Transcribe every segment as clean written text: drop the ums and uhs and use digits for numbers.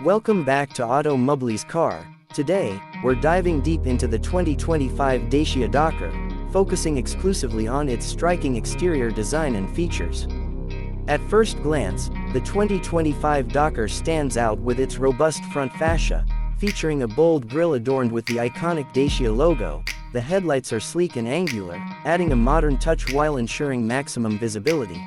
Welcome back to Auto Mubli's Car. Today, we're diving deep into the 2025 Dacia Dokker, focusing exclusively on its striking exterior design and features. At first glance, the 2025 Dokker stands out with its robust front fascia, featuring a bold grille adorned with the iconic Dacia logo. The headlights are sleek and angular, adding a modern touch while ensuring maximum visibility.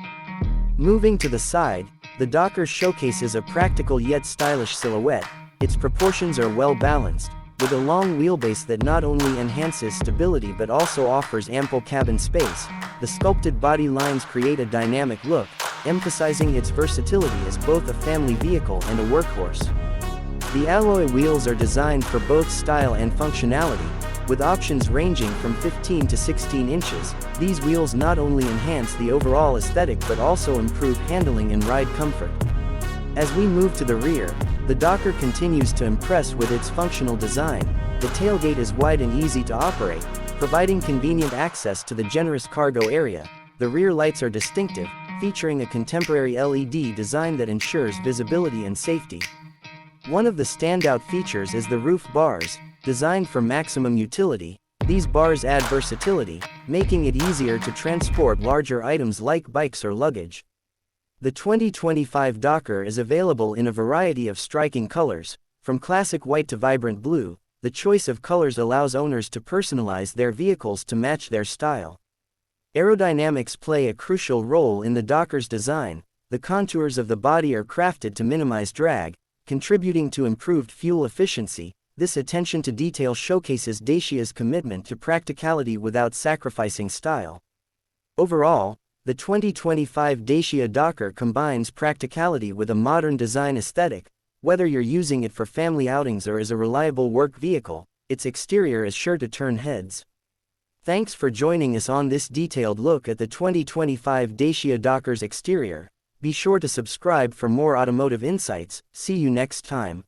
Moving to the side, the Dokker showcases a practical yet stylish silhouette. Its proportions are well balanced, with a long wheelbase that not only enhances stability but also offers ample cabin space. The sculpted body lines create a dynamic look, emphasizing its versatility as both a family vehicle and a workhorse. The alloy wheels are designed for both style and functionality, with options ranging from 15 to 16 inches. These wheels not only enhance the overall aesthetic but also improve handling and ride comfort. As we move to the rear, the Dokker continues to impress with its functional design. The tailgate is wide and easy to operate, providing convenient access to the generous cargo area. The rear lights are distinctive, featuring a contemporary LED design that ensures visibility and safety. One of the standout features is the roof bars, designed for maximum utility. These bars add versatility, making it easier to transport larger items like bikes or luggage. The 2025 Dokker is available in a variety of striking colors, from classic white to vibrant blue. The choice of colors allows owners to personalize their vehicles to match their style. Aerodynamics play a crucial role in the Dokker's design. The contours of the body are crafted to minimize drag, contributing to improved fuel efficiency. This attention to detail showcases Dacia's commitment to practicality without sacrificing style. Overall, the 2025 Dacia Dokker combines practicality with a modern design aesthetic. Whether you're using it for family outings or as a reliable work vehicle, its exterior is sure to turn heads. Thanks for joining us on this detailed look at the 2025 Dacia Dokker's exterior. Be sure to subscribe for more automotive insights. See you next time.